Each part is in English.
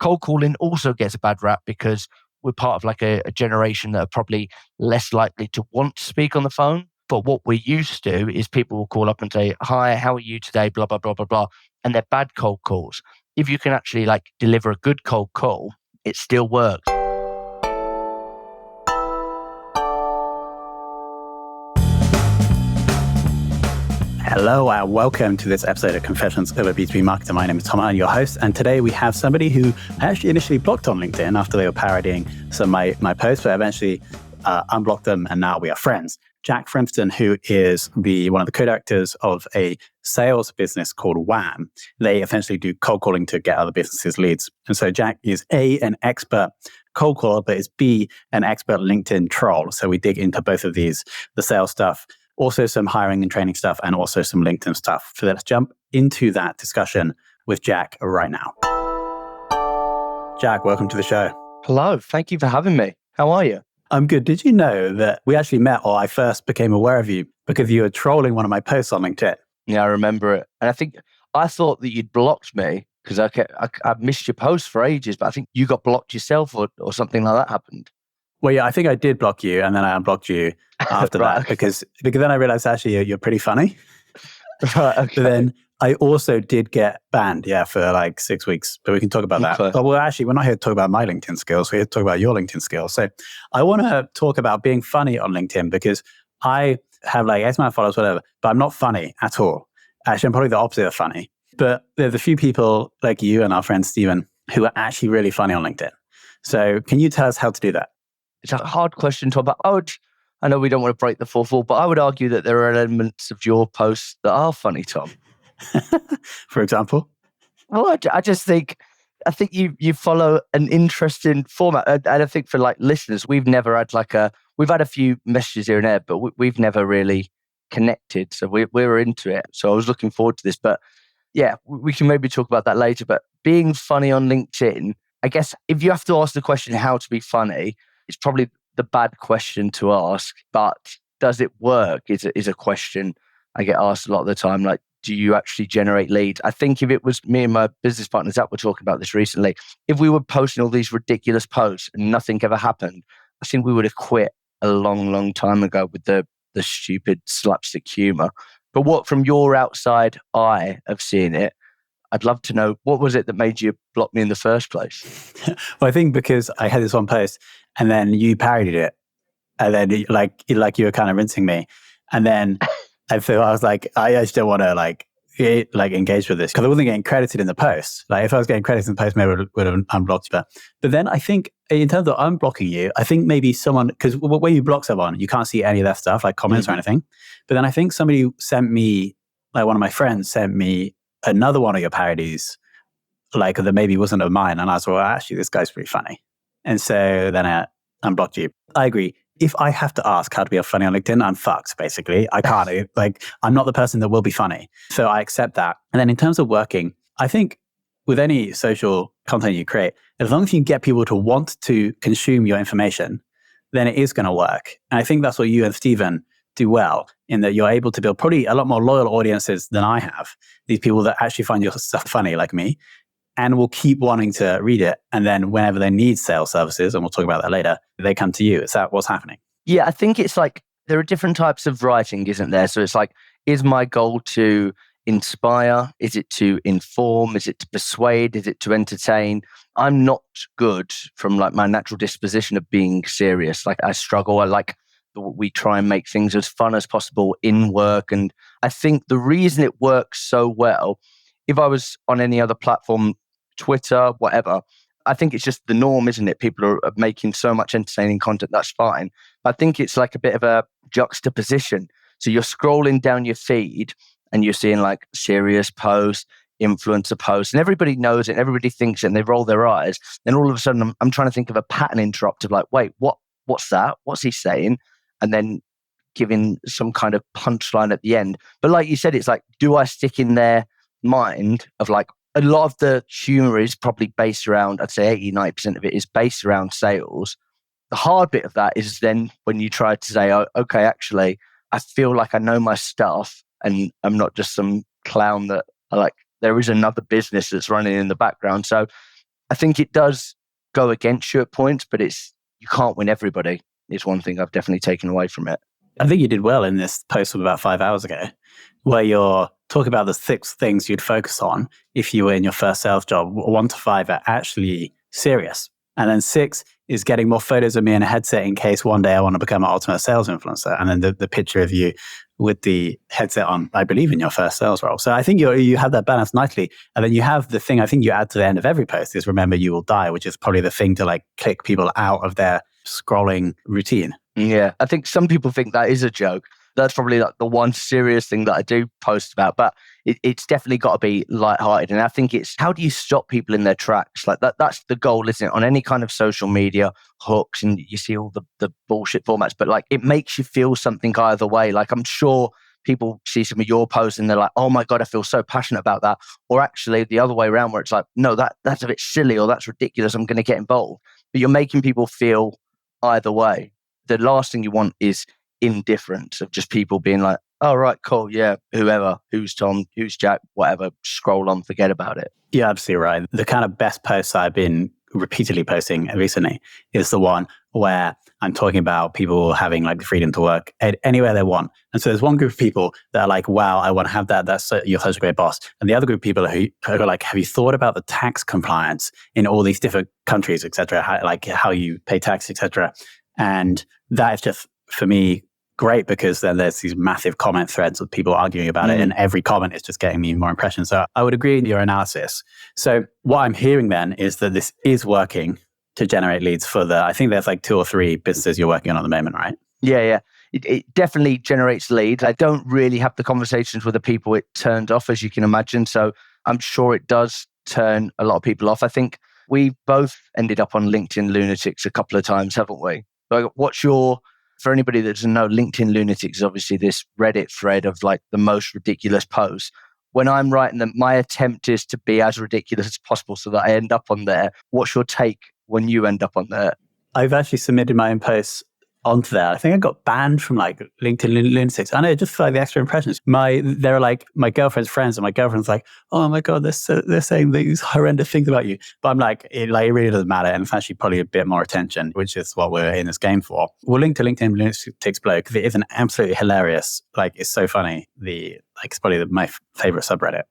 Cold calling also gets a bad rap because we're part of like a generation that are probably less likely to want to speak on the phone. But what we're used to is people will call up and say, hi, how are you today? Blah, blah, blah, blah, blah. And they're bad cold calls. If you can actually like deliver a good cold call, it still works. Hello and welcome to this episode of Confessions of a B2B Marketer. My name is Tom, I'm your host, and today we have somebody who I actually initially blocked on LinkedIn after they were parodying some of my posts, but eventually unblocked them, and now we are friends. Jack Frimston, who is one of the co-directors of a sales business called WHAM. They essentially do cold calling to get other businesses leads. And so Jack is A, an expert cold caller, but is B, an expert LinkedIn troll. So we dig into both of these, the sales stuff, also some hiring and training stuff, and also some LinkedIn stuff. So let's jump into that discussion with Jack right now. Jack, welcome to the show. Hello, thank you for having me. How are you? I'm good. Did you know that we actually met, or I first became aware of you because you were trolling one of my posts on LinkedIn? Yeah, I remember it. And I thought that you'd blocked me because I missed your post for ages, but I think you got blocked yourself or something like that happened. Well, yeah, I think I did block you, and then I unblocked you after Right, that because then I realized actually you're pretty funny. Right, okay. But then I also did get banned, for like 6 weeks. But we can talk about that. But well, actually, we're not here to talk about my LinkedIn skills. We're here to talk about your LinkedIn skills. So I want to talk about being funny on LinkedIn because I have like X amount of followers, whatever, but I'm not funny at all. Actually, I'm probably the opposite of funny. But there's a few people like you and our friend Steven who are actually really funny on LinkedIn. So can you tell us how to do that? It's a hard question to talk about. I know we don't want to break the fourth wall, but I would argue that there are elements of your posts that are funny, Tom. For example? Well, I think you follow an interesting format. And I think for like listeners, we've never had we've had a few messages here and there, but we've never really connected. So we're into it. So I was looking forward to this, but yeah, we can maybe talk about that later. But being funny on LinkedIn, I guess if you have to ask the question how to be funny, it's probably the bad question to ask, but does it work is a question I get asked a lot of the time. Like, do you actually generate leads? I think if it was me and my business partners that were talking about this recently, if we were posting all these ridiculous posts and nothing ever happened, I think we would have quit a long, long time ago with the stupid slapstick humor. But what from your outside eye of seeing it, I'd love to know, what was it that made you block me in the first place? Well, I think because I had this one post and then you parodied it. And then you were kind of rinsing me. And then I was like, I just don't want to engage with this because I wasn't getting credited in the post. Like if I was getting credited in the post, maybe I would have unblocked you. But then I think in terms of unblocking you, I think maybe someone, because when you block someone, you can't see any of that stuff, like comments or anything. But then I think somebody sent me, like one of my friends sent me another one of your parodies, like that maybe wasn't of mine. And I was like, well, actually, this guy's pretty funny. And so then I unblocked you. I agree. If I have to ask how to be funny on LinkedIn, I'm fucked, basically. I can't. I'm not the person that will be funny. So I accept that. And then in terms of working, I think with any social content you create, as long as you can get people to want to consume your information, then it is going to work. And I think that's what you and Steven do well, in that you're able to build probably a lot more loyal audiences than I have. These people that actually find your stuff funny, like me, and will keep wanting to read it. And then whenever they need sales services, and we'll talk about that later, they come to you. Is that what's happening? Yeah, I think it's like there are different types of writing, isn't there? So it's like, is my goal to inspire? Is it to inform? Is it to persuade? Is it to entertain? I'm not good from like my natural disposition of being serious. Like I struggle. We try and make things as fun as possible in work. And I think the reason it works so well, if I was on any other platform, Twitter, whatever, I think it's just the norm, isn't it? People are making so much entertaining content, that's fine. But I think it's like a bit of a juxtaposition. So you're scrolling down your feed and you're seeing like serious posts, influencer posts, and everybody knows it and everybody thinks it and they roll their eyes. Then all of a sudden I'm trying to think of a pattern interrupt of like, wait, what's that? What's he saying? And then giving some kind of punchline at the end. But like you said, it's like, do I stick in their mind of like, a lot of the humor is probably based around, I'd say 80-90% of it is based around sales. The hard bit of that is then when you try to say, oh, okay, actually, I feel like I know my stuff and I'm not just some clown that there is another business that's running in the background. So I think it does go against you at points, but you can't win everybody is one thing I've definitely taken away from it. I think you did well in this post from about 5 hours ago, where you're talking about the 6 things you'd focus on if you were in your first sales job. 1 to 5 are actually serious. And then 6 is getting more photos of me in a headset in case one day I want to become an ultimate sales influencer. And then the picture of you with the headset on, I believe, in your first sales role. So I think you have that balance nicely. And then you have the thing I think you add to the end of every post is remember you will die, which is probably the thing to like click people out of their scrolling routine. Yeah, I think some people think that is a joke. That's probably like the one serious thing that I do post about, but it's definitely got to be lighthearted. And I think it's how do you stop people in their tracks? Like that's the goal, isn't it? On any kind of social media hooks, and you see all the bullshit formats, but like it makes you feel something either way. Like I'm sure people see some of your posts and they're like, oh my God, I feel so passionate about that. Or actually the other way around where it's like, no, that's a bit silly or that's ridiculous. I'm going to get involved. But you're making people feel either way. The last thing you want is indifference of just people being like, oh, right, cool. Yeah. Whoever, who's Tom, who's Jack, whatever, scroll on, forget about it. Yeah, absolutely right. The kind of best posts I've been repeatedly posting recently is the one where I'm talking about people having like the freedom to work anywhere they want. And so there's one group of people that are like, wow, I want to have that. You're such a great boss. And the other group of people who are like, have you thought about the tax compliance in all these different countries, et cetera, how you pay tax, et cetera. And that is just, for me, great because then there's these massive comment threads with people arguing about it, and every comment is just getting me more impressions. So I would agree with your analysis. So what I'm hearing then is that this is working to generate leads for I think there's like 2 or 3 businesses you're working on at the moment, right? Yeah. It definitely generates leads. I don't really have the conversations with the people it turned off, as you can imagine. So I'm sure it does turn a lot of people off. I think we both ended up on LinkedIn Lunatics a couple of times, haven't we? Like, for anybody that doesn't know, LinkedIn Lunatics is obviously this Reddit thread of like the most ridiculous posts. When I'm writing them, my attempt is to be as ridiculous as possible so that I end up on there. What's your take when you end up on there? I've actually submitted my own posts onto there. I think I got banned from like LinkedIn Lunatics. I know, just for like the extra impressions. They're like my girlfriend's friends, and my girlfriend's like, oh my God, they're saying these horrendous things about you. But I'm like, it really doesn't matter. And it's actually probably a bit more attention, which is what we're in this game for. We'll link to LinkedIn Lunatics below because it is an absolutely hilarious, like it's so funny. It's probably my favorite subreddit.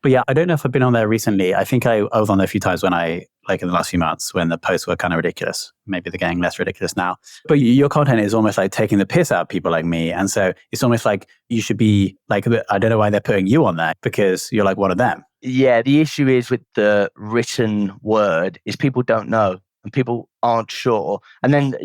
But yeah, I don't know if I've been on there recently. I think I was on there a few times in the last few months when the posts were kind of ridiculous. Maybe they're getting less ridiculous now. But your content is almost like taking the piss out of people like me. And so it's almost like you should be like, I don't know why they're putting you on there because you're like one of them. Yeah, the issue is with the written word is people don't know and people aren't sure. And then,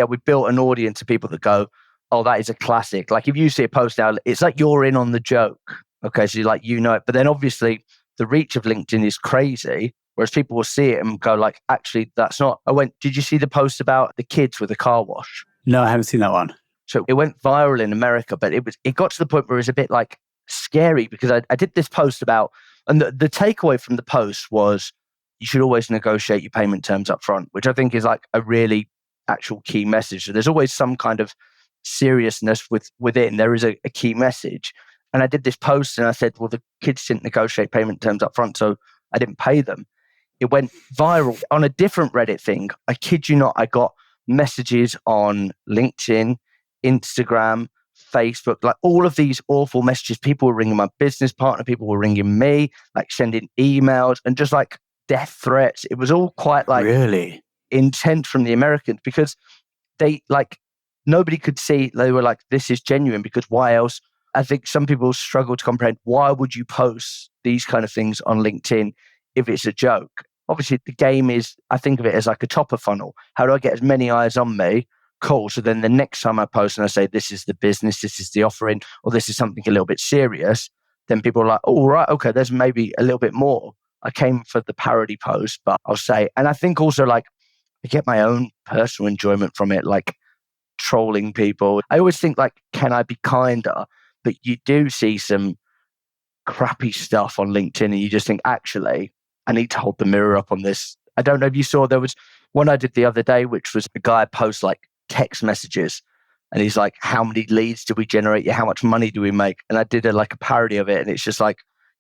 we built an audience of people that go, oh, that is a classic. Like if you see a post now, it's like you're in on the joke. Okay, so you're like, you know it. But then obviously the reach of LinkedIn is crazy, whereas people will see it and go like, actually, that's not. Did you see the post about the kids with the car wash? No, I haven't seen that one. So it went viral in America, but it got to the point where it was a bit like scary because I did this post about, and the takeaway from the post was you should always negotiate your payment terms up front, which I think is like a really actual key message. So there's always some kind of seriousness within. There is a key message. And I did this post and I said, well, the kids didn't negotiate payment terms up front, so I didn't pay them. It went viral on a different Reddit thing. I kid you not, I got messages on LinkedIn, Instagram, Facebook, like all of these awful messages. People were ringing my business partner, people were ringing me, like sending emails and just like death threats. It was all quite like really intense from the Americans because they like, nobody could see, they were like, this is genuine because why else? I think some people struggle to comprehend why would you post these kind of things on LinkedIn if it's a joke? Obviously, the game is, I think of it as like a topper funnel. How do I get as many eyes on me? Cool. So then the next time I post and I say, this is the business, this is the offering, or this is something a little bit serious, then people are like, oh, right, okay, there's maybe a little bit more. I came for the parody post, but I'll say, and I think also like I get my own personal enjoyment from it, like trolling people. I always think like, can I be kinder? But you do see some crappy stuff on LinkedIn and you just think, actually, I need to hold the mirror up on this. I don't know if you saw, there was one I did the other day, which was a guy post like text messages and he's like, how many leads do we generate? How much money do we make? And I did like a parody of it. And it's just like,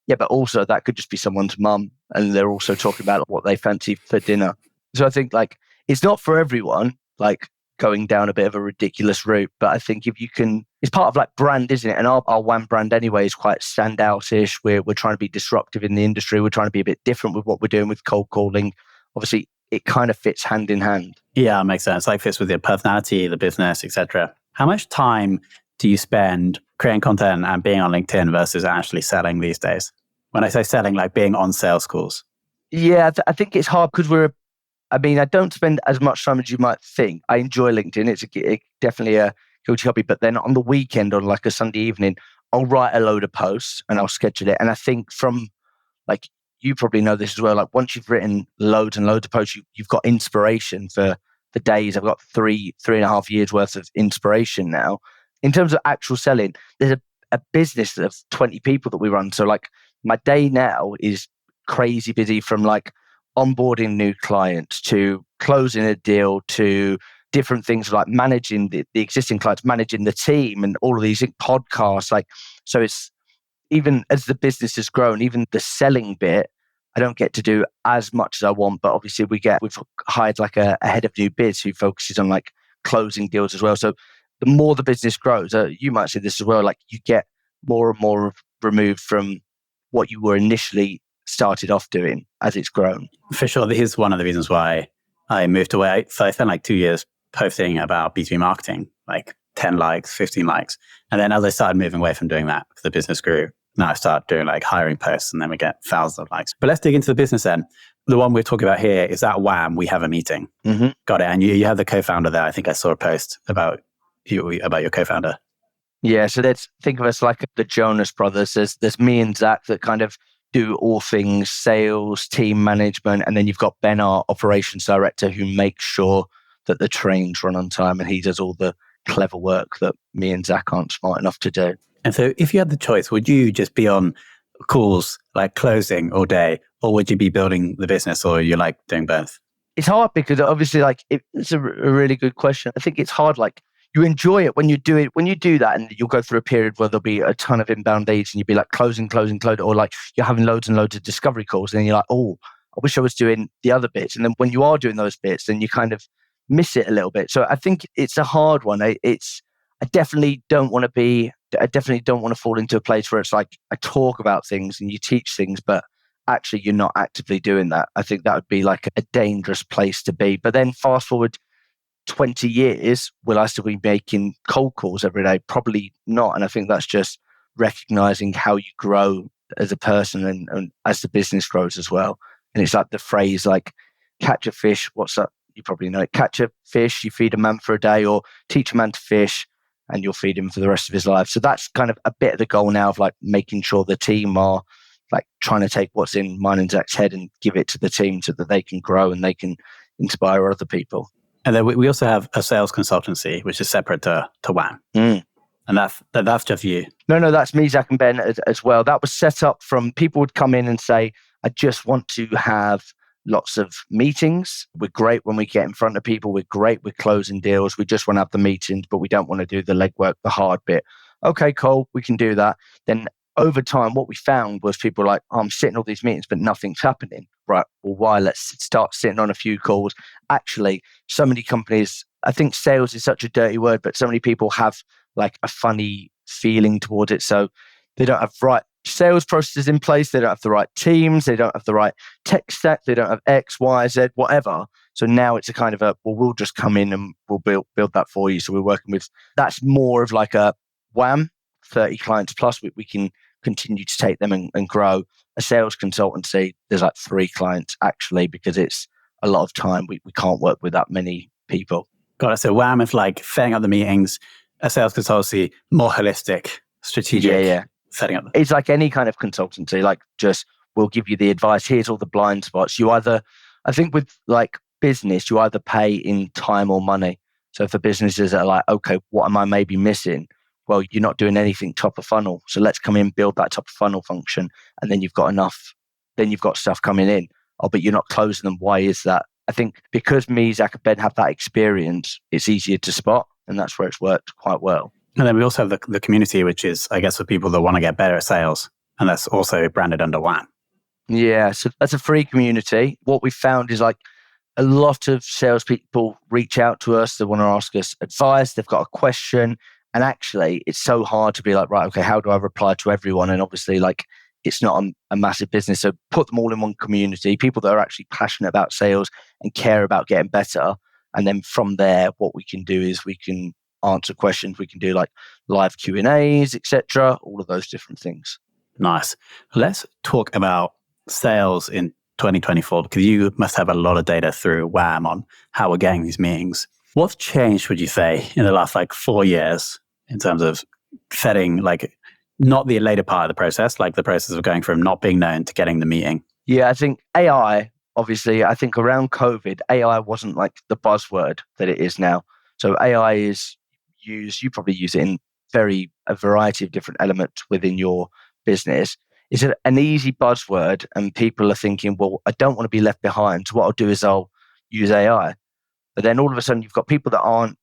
Yeah, but also that could just be someone's mum and they're also talking about what they fancy for dinner. So I think like it's not for everyone, like going down a bit of a ridiculous route. But I think if you can, it's part of like brand, isn't it? And our WHAM brand anyway is quite standout-ish. We're trying to be disruptive in the industry. We're trying to be a bit different with what we're doing with cold calling. Obviously, it kind of fits hand in hand. Yeah, it makes sense. Like fits with your personality, the business, etc. How much time do you spend creating content and being on LinkedIn versus actually selling these days? When I say selling, like being on sales calls. Yeah, I think it's hard because I don't spend as much time as you might think. I enjoy LinkedIn. It's definitely a guilty hobby. But then on the weekend, on like a Sunday evening, I'll write a load of posts and I'll schedule it. And I think from like, you probably know this as well. Like once you've written loads and loads of posts, you've got inspiration for the days. I've got 3.5 years worth of inspiration now. In terms of actual selling, there's a business of 20 people that we run. So like my day now is crazy busy, from like onboarding new clients to closing a deal to different things like managing the existing clients, managing the team and all of these podcasts. Like, so it's, even as the business has grown, even the selling bit, I don't get to do as much as I want. But obviously we've hired like a head of new biz who focuses on like closing deals as well. So the more the business grows, you might see this as well, like you get more and more removed from what you were initially started off doing as it's grown. For sure. This is one of the reasons why I moved away. So I spent like 2 years posting about B2B marketing, like 10 likes, 15 likes. And then as I started moving away from doing that, the business grew. Now I start doing like hiring posts and then we get thousands of likes. But let's dig into the business then. The one we're talking about here is at WHAM, we have a meeting. Mm-hmm. Got it. And you have the co-founder there. I think I saw a post about your co-founder. Yeah, so let's think of us like the Jonas Brothers. There's me and Zach that kind of do all things sales, team management, and then you've got Ben, our operations director, who makes sure that the trains run on time, and he does all the clever work that me and Zach aren't smart enough to do. And so if you had the choice, would you just be on calls like closing all day, or would you be building the business, or you like doing both? It's hard because obviously like it's a really good question. I think it's hard, like you enjoy it when you do that, and you'll go through a period where there'll be a ton of inbound leads and you'll be like closing, or like you're having loads and loads of discovery calls and then you're like, oh, I wish I was doing the other bits. And then when you are doing those bits, then you kind of miss it a little bit. So I think it's a hard one. I definitely don't want to fall into a place where it's like I talk about things and you teach things, but actually you're not actively doing that. I think that would be like a dangerous place to be. But then fast forward 20 years, will I still be making cold calls every day? Probably not. And I think that's just recognizing how you grow as a person and as the business grows as well. And it's like the phrase like catch a fish, what's that? You probably know it. Catch a fish, you feed a man for a day, or teach a man to fish and you'll feed him for the rest of his life. So that's kind of a bit of the goal now of like making sure the team are like trying to take what's in mine and Zach's head and give it to the team so that they can grow and they can inspire other people. And then we also have a sales consultancy, which is separate to WHAM. And that's just you. No, that's me, Zach, and Ben as well. That was set up from people would come in and say, I just want to have lots of meetings. We're great when we get in front of people. We're great with closing deals. We just want to have the meetings, but we don't want to do the legwork, the hard bit. Okay, cool. We can do that. Then over time, what we found was people were like, I'm sitting all these meetings, but nothing's happening. Right. Well, why? Let's start sitting on a few calls. Actually, so many companies, I think sales is such a dirty word, but so many people have like a funny feeling towards it. So they don't have right sales processes in place. They don't have the right teams. They don't have the right tech stack. They don't have X, Y, Z, whatever. So now it's a kind of we'll just come in and we'll build that for you. So we're working with, that's more of like a WHAM, 30 clients plus. We can continue to take them and grow. A sales consultancy, there's like 3 clients actually, because it's a lot of time. We can't work with that many people. Got it. So WHAM is like setting up the meetings. A sales consultancy, more holistic, strategic. Yeah. Setting up. It's like any kind of consultancy, like just we'll give you the advice. Here's all the blind spots. I think with like business, you either pay in time or money. So for businesses that are like, okay, what am I maybe missing? Well, you're not doing anything top of funnel. So let's come in, build that top of funnel function. And then you've got enough, then you've got stuff coming in. Oh, but you're not closing them. Why is that? I think because me, Zach, and Ben have that experience, it's easier to spot. And that's where it's worked quite well. And then we also have the community, which is, I guess, for people that want to get better at sales and that's also branded under WHAM. Yeah, so that's a free community. What we found is like a lot of salespeople reach out to us. They want to ask us advice. They've got a question. And actually, it's so hard to be like, right, okay, how do I reply to everyone? And obviously, like, it's not a massive business. So put them all in one community, people that are actually passionate about sales and care about getting better. And then from there, what we can do is we can answer questions. We can do like live Q&As, etc. All of those different things. Nice. Let's talk about sales in 2024, because you must have a lot of data through WHAM on how we're getting these meetings. What's changed, would you say, in the last like 4 years in terms of setting, like, not the later part of the process, like the process of going from not being known to getting the meeting? Yeah, I think AI, obviously, I think around COVID, AI wasn't like the buzzword that it is now. So AI is used, you probably use it in a variety of different elements within your business. Is it an easy buzzword? And people are thinking, well, I don't want to be left behind. So what I'll do is I'll use AI. But then all of a sudden you've got people that aren't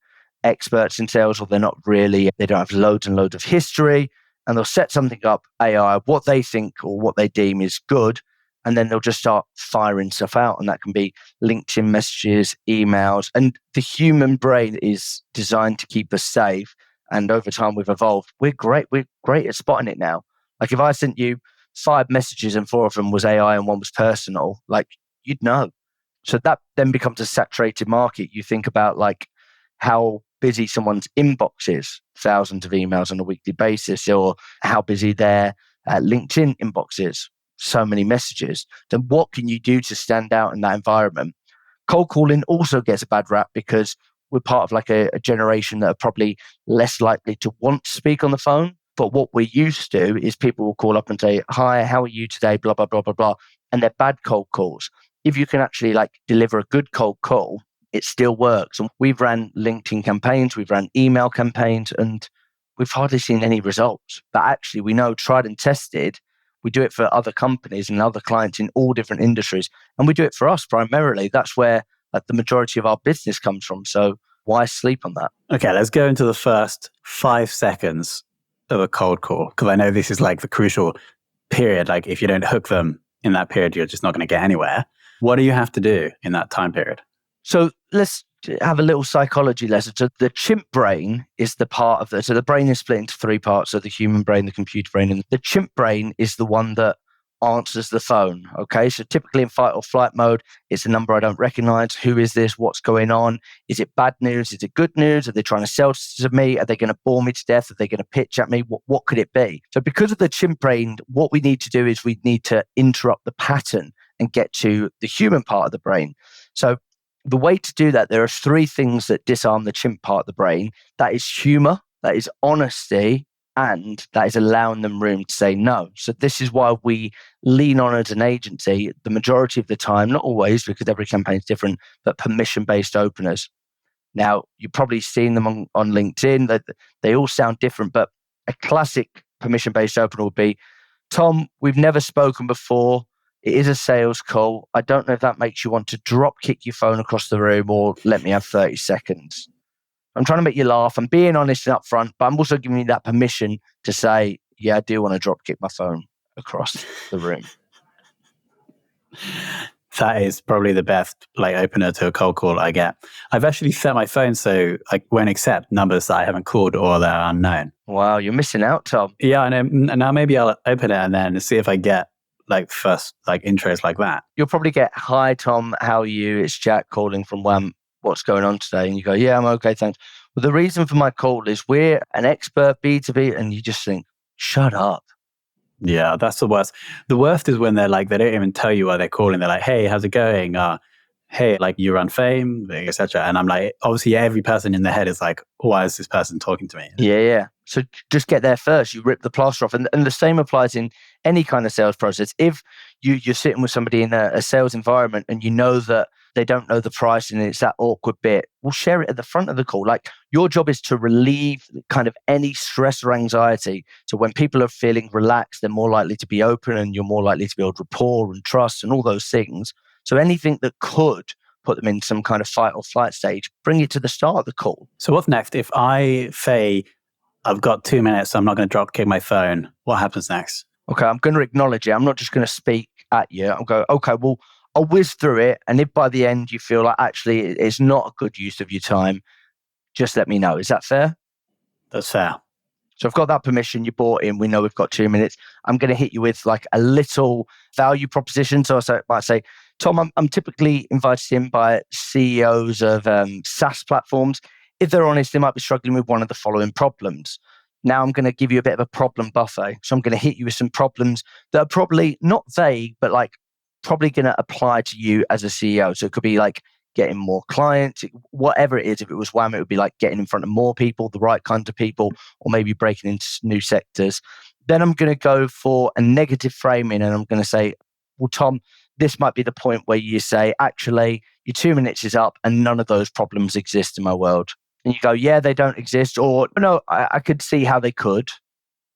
experts in sales, or they're not really, they don't have loads and loads of history, and they'll set something up, AI, what they think or what they deem is good, and then they'll just start firing stuff out. And that can be LinkedIn messages, emails, and the human brain is designed to keep us safe. And over time we've evolved. We're great at spotting it now. Like if I sent you 5 messages and 4 of them was AI and 1 was personal, like you'd know. So that then becomes a saturated market. You think about like how busy someone's inbox is, thousands of emails on a weekly basis, or how busy their LinkedIn inbox is, so many messages. Then what can you do to stand out in that environment? Cold calling also gets a bad rap because we're part of like a generation that are probably less likely to want to speak on the phone. But what we're used to is people will call up and say, hi, how are you today? Blah, blah, blah, blah, blah. And they're bad cold calls. If you can actually like deliver a good cold call, it still works. And we've ran LinkedIn campaigns, we've ran email campaigns, and we've hardly seen any results. But actually, we know tried and tested. We do it for other companies and other clients in all different industries. And we do it for us primarily. That's where like, the majority of our business comes from. So why sleep on that? Okay, let's go into the first 5 seconds of a cold call, because I know this is like the crucial period. Like if you don't hook them in that period, you're just not going to get anywhere. What do you have to do in that time period? So let's have a little psychology lesson. So the chimp brain is the part of so the brain is split into 3 parts. So the human brain, the computer brain, and the chimp brain is the one that answers the phone. Okay. So typically in fight or flight mode, it's a number I don't recognize. Who is this? What's going on? Is it bad news? Is it good news? Are they trying to sell to me? Are they going to bore me to death? Are they going to pitch at me? What could it be? So because of the chimp brain, what we need to do is we need to interrupt the pattern and get to the human part of the brain. So the way to do that, there are 3 things that disarm the chimp part of the brain. That is humor, that is honesty, and that is allowing them room to say no. So this is why we lean on as an agency, the majority of the time, not always because every campaign is different, but permission-based openers. Now, you've probably seen them on LinkedIn. That they all sound different, but a classic permission-based opener would be, Tom, we've never spoken before. It is a sales call. I don't know if that makes you want to drop kick your phone across the room or let me have 30 seconds. I'm trying to make you laugh. I'm being honest and upfront, but I'm also giving you that permission to say, yeah, I do want to drop kick my phone across the room. That is probably the best like opener to a cold call I get. I've actually set my phone so I won't accept numbers that I haven't called or that are unknown. Wow, you're missing out, Tom. Yeah, I know. Now maybe I'll open it and then see if I get like first like intros like that. You'll probably get, hi Tom, how are you? It's Jack calling from WHAM. What's going on today? And you go, yeah, I'm okay, thanks. Well, the reason for my call is we're an expert B2B, and you just think, shut up. Yeah, that's the worst. The worst is when they're like, they don't even tell you why they're calling. They're like, hey, how's it going? Hey, like you run Fame, etc. And I'm like, obviously every person in their head is like, why is this person talking to me? Yeah. So just get there first. You rip the plaster off. And the same applies in any kind of sales process. If you're sitting with somebody in a sales environment and you know that they don't know the price and it's that awkward bit, we'll share it at the front of the call. Like your job is to relieve kind of any stress or anxiety. So when people are feeling relaxed, they're more likely to be open and you're more likely to build rapport and trust and all those things. So anything that could put them in some kind of fight or flight stage, bring it to the start of the call. So what's next? If I say, I've got 2 minutes, so I'm not going to drop kick my phone, what happens next? Okay, I'm going to acknowledge it. I'm not just going to speak at you. I'll go, okay, well, I'll whiz through it. And if by the end you feel like actually it's not a good use of your time, just let me know. Is that fair? That's fair. So I've got that permission. You bought in. We know we've got 2 minutes. I'm going to hit you with like a little value proposition. So I might say, Tom, I'm typically invited in by CEOs of SaaS platforms. If they're honest, they might be struggling with one of the following problems. Now I'm going to give you a bit of a problem buffet. So I'm going to hit you with some problems that are probably not vague, but like probably going to apply to you as a CEO. So it could be like getting more clients, whatever it is. If it was WHAM, it would be like getting in front of more people, the right kind of people, or maybe breaking into new sectors. Then I'm going to go for a negative framing and I'm going to say, well, Tom, this might be the point where you say, actually, your 2 minutes is up and none of those problems exist in my world. And you go, yeah, they don't exist. Or no, I could see how they could.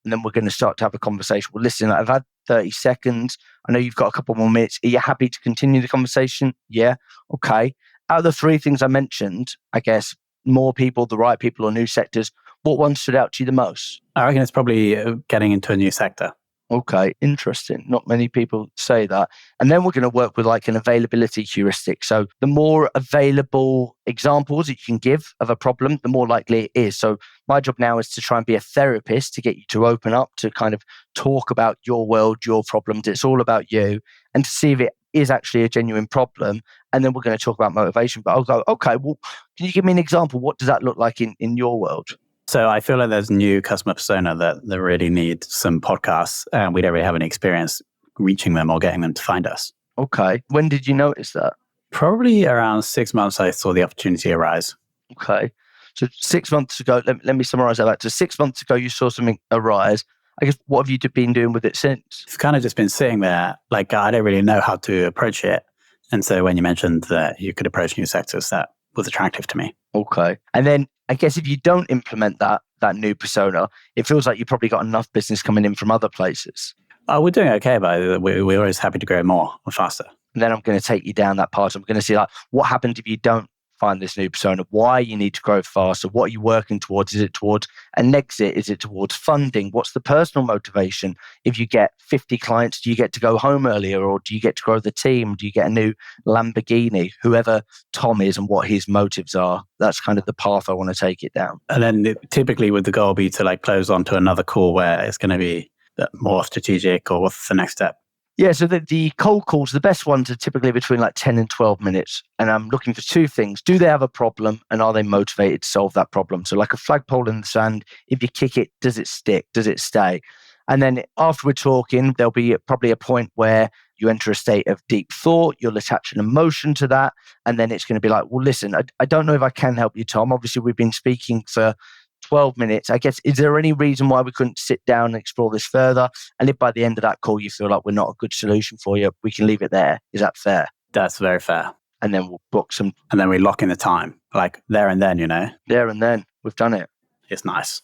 And then we're going to start to have a conversation. Well, listen, I've had 30 seconds. I know you've got a couple more minutes. Are you happy to continue the conversation? Yeah. Okay. Out of the three things I mentioned, I guess more people, the right people, or new sectors, what one stood out to you the most? I reckon it's probably getting into a new sector. Okay, interesting. Not many people say that. And then we're going to work with like an availability heuristic. So the more available examples that you can give of a problem, the more likely it is. So my job now is to try and be a therapist to get you to open up, to kind of talk about your world, your problems. It's all about you, and to see if it is actually a genuine problem. And then we're going to talk about motivation. But I'll go, okay, well, can you give me an example? What does that look like in your world? So I feel like there's a new customer persona that really need some podcasts, and we don't really have any experience reaching them or getting them to find us. Okay. When did you notice that? Probably around 6 months I saw the opportunity arise. Okay. So 6 months ago, let me summarize that back. So 6 months ago, you saw something arise. I guess, what have you been doing with it since? It's kind of just been sitting there. Like, I don't really know how to approach it. And so when you mentioned that you could approach new sectors, that was attractive to me. Okay. And then I guess if you don't implement that new persona, it feels like you've probably got enough business coming in from other places. We're doing okay, but we're always happy to grow more or faster. And then I'm going to take you down that path. I'm going to see like what happens if you don't find this new persona, why you need to grow faster, what are you working towards? Is it towards an exit? Is it towards funding? What's the personal motivation? If you get 50 clients, do you get to go home earlier, or do you get to grow the team? Do you get a new Lamborghini? Whoever Tom is and what his motives are, that's kind of the path I want to take it down. And then typically would the goal be to like close on to another call where it's going to be more strategic, or what's the next step? Yeah, so the cold calls, the best ones are typically between like 10 and 12 minutes. And I'm looking for two things. Do they have a problem, and are they motivated to solve that problem? So like a flagpole in the sand, if you kick it, does it stick? Does it stay? And then after we're talking, there'll be probably a point where you enter a state of deep thought. You'll attach an emotion to that. And then it's going to be like, well, listen, I don't know if I can help you, Tom. Obviously, we've been speaking for 12 minutes. I guess, is there any reason why we couldn't sit down and explore this further? And if by the end of that call you feel like we're not a good solution for you, we can leave it there. Is that fair? That's very fair. And then we'll book some. And then we lock in the time, like there and then, you know? There and then. We've done it. It's nice.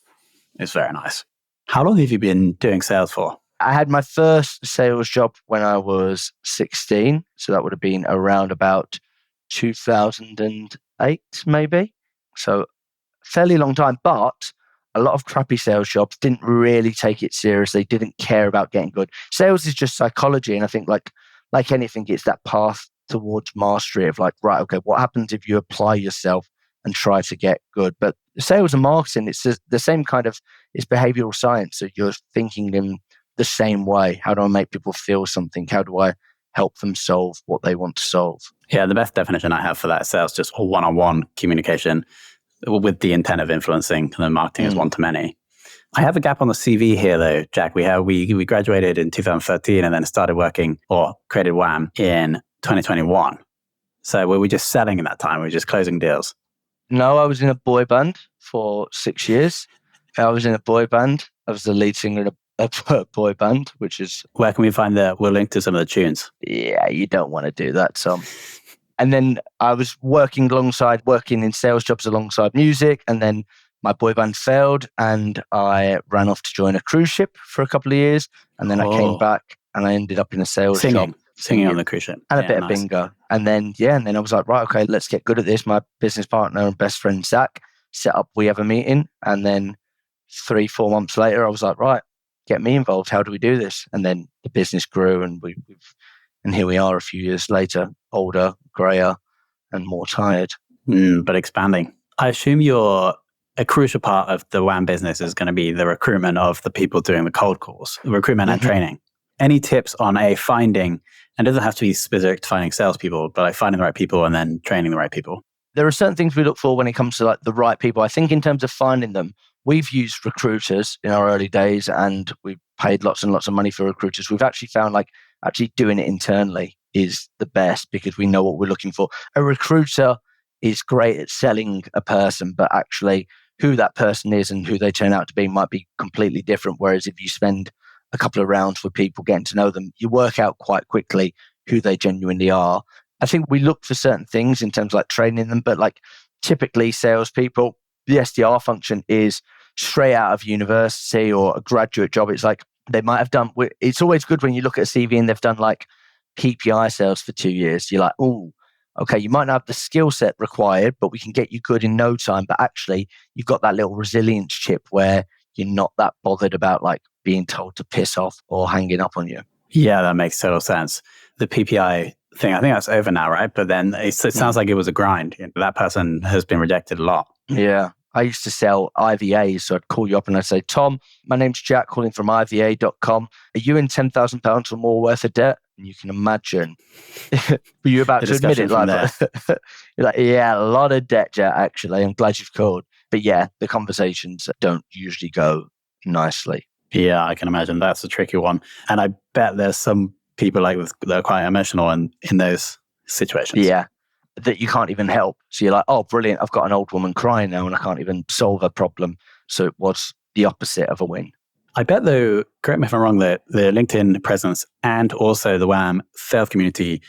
It's very nice. How long have you been doing sales for? I had my first sales job when I was 16. So that would have been around about 2008, maybe. So fairly long time, but a lot of crappy sales jobs didn't really take it seriously, didn't care about getting good. Sales is just psychology. And I think like anything, it's that path towards mastery of like, right, okay, what happens if you apply yourself and try to get good? But sales and marketing, it's the same kind of, it's behavioral science. So you're thinking in the same way. How do I make people feel something? How do I help them solve what they want to solve? Yeah, the best definition I have for that is sales, just a one-on-one communication with the intent of influencing, and then marketing is one-to-many. I have a gap on the CV here, though, Jack. We graduated in 2013 and then started working or created WHAM in 2021. So were we just selling in that time? Were we just closing deals? No, I was in a boy band for 6 years. I was in a boy band. I was the lead singer in a boy band, which is... Where can we find we'll link to some of the tunes. Yeah, you don't want to do that, Tom. And then I was working in sales jobs alongside music. And then my boy band failed and I ran off to join a cruise ship for a couple of years. And then I came back and I ended up in a sales job. Singing on the cruise ship. And a bit of bingo. And then I was like, right, okay, let's get good at this. My business partner and best friend, Zach, set up We Have a Meeting. And then 3-4 months later, I was like, right, get me involved. How do we do this? And then the business grew, and and here we are a few years later, older, grayer, and more tired. But expanding. I assume a crucial part of the WHAM business is going to be the recruitment of the people doing the cold calls, recruitment and training. Any tips on finding, and it doesn't have to be specific to finding salespeople, but like finding the right people and then training the right people? There are certain things we look for when it comes to like the right people. I think in terms of finding them, we've used recruiters in our early days, and we've paid lots and lots of money for recruiters. We've actually found like actually doing it internally is the best because we know what we're looking for. A recruiter is great at selling a person, but actually who that person is and who they turn out to be might be completely different. Whereas if you spend a couple of rounds with people getting to know them, you work out quite quickly who they genuinely are. I think we look for certain things in terms of like training them, but like typically salespeople, the SDR function is straight out of university or a graduate job. It's like they might have done, it's always good when you look at a CV and they've done like PPI sales for 2 years. You're like, oh, okay, you might not have the skill set required, but we can get you good in no time. But actually, you've got that little resilience chip where you're not that bothered about like being told to piss off or hanging up on you. Yeah, that makes total sense. The PPI thing, I think that's over now, right? But then it sounds like it was a grind. That person has been rejected a lot. Yeah. I used to sell IVAs, so I'd call you up and I'd say, Tom, my name's Jack, calling from IVA.com. Are you in £10,000 or more worth of debt? And you can imagine, were you about to admit it? Like, you're like, yeah, a lot of debt, Jack, actually. I'm glad you've called. But yeah, the conversations don't usually go nicely. Yeah, I can imagine. That's a tricky one. And I bet there's some people that are quite emotional in those situations. Yeah, that you can't even help. So you're like, oh, brilliant. I've got an old woman crying now and I can't even solve a problem. So it was the opposite of a win. I bet though, correct me if I'm wrong, that the LinkedIn presence and also the WHAM sales community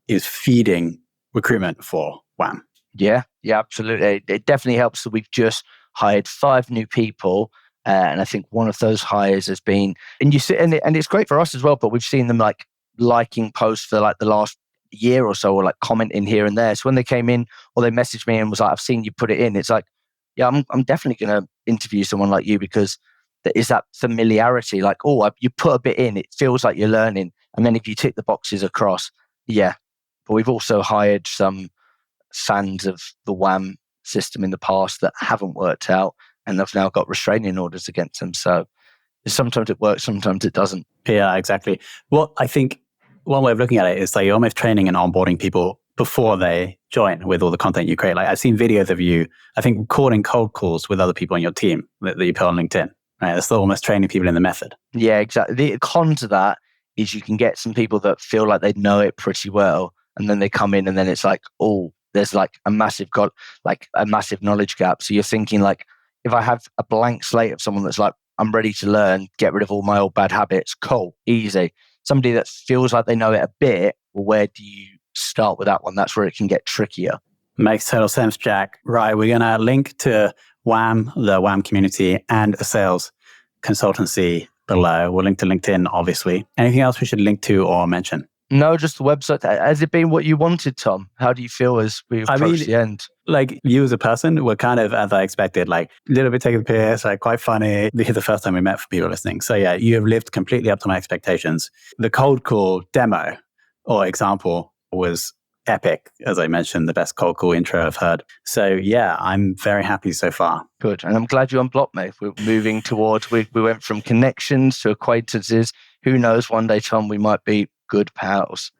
is feeding recruitment for WHAM. Yeah, absolutely. It definitely helps that we've just hired 5 new people. And I think one of those hires has been, and it's great for us as well, but we've seen them like liking posts for like the last year or so, or like commenting here and there. So when they came in or they messaged me and was like, I've seen you put it in, it's like, yeah, I'm definitely going to interview someone like you because there is that familiarity. Like, oh, you put a bit in, it feels like you're learning. And then if you tick the boxes across, yeah. But we've also hired some fans of the WHAM system in the past that haven't worked out and they've now got restraining orders against them. So sometimes it works, sometimes it doesn't. Yeah, exactly. Well, I think one way of looking at it is like you're almost training and onboarding people before they join with all the content you create. Like I've seen videos of you, I think, recording cold calls with other people on your team that you put on LinkedIn. Right? That's still almost training people in the method. Yeah, exactly. The con to that is you can get some people that feel like they know it pretty well, and then they come in and then it's like, oh, there's like a massive knowledge gap. So you're thinking like, if I have a blank slate of someone that's like, I'm ready to learn, get rid of all my old bad habits, cool, easy. Somebody that feels like they know it a bit, well, where do you start with that one? That's where it can get trickier. Makes total sense, Jack. Right, we're going to link to WHAM, the WHAM community, and a sales consultancy below. We'll link to LinkedIn, obviously. Anything else we should link to or mention? No, just the website. Has it been what you wanted, Tom? How do you feel as we approach the end? Like you as a person were kind of, as I expected, like a little bit taking the piss, like quite funny. This is the first time we met for people listening. So yeah, you have lived completely up to my expectations. The cold call demo or example was epic. As I mentioned, the best cold call intro I've heard. So yeah, I'm very happy so far. Good. And I'm glad you unblocked me. We're moving towards, we went from connections to acquaintances. Who knows, one day, Tom, we might be good pals.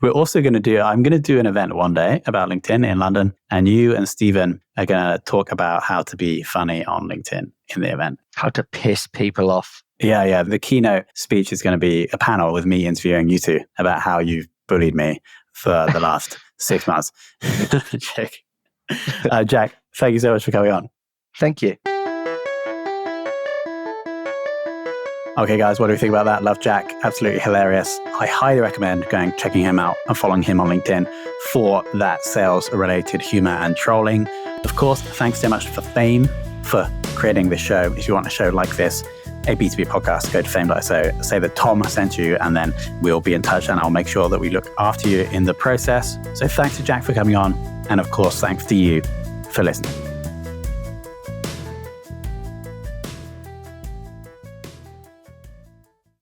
I'm going to do an event one day about LinkedIn in London, and you and Stephen are going to talk about how to be funny on LinkedIn in the event. How to piss people off. Yeah. The keynote speech is going to be a panel with me interviewing you two about how you've bullied me for the last 6 months. Jack, thank you so much for coming on. Thank you. Okay, guys, what do you think about that? Love Jack. Absolutely hilarious. I highly recommend checking him out and following him on LinkedIn for that sales-related humor and trolling. Of course, thanks so much for Fame for creating this show. If you want a show like this, a B2B podcast, go to fame.so, say that Tom sent you, and then we'll be in touch and I'll make sure that we look after you in the process. So thanks to Jack for coming on. And of course, thanks to you for listening.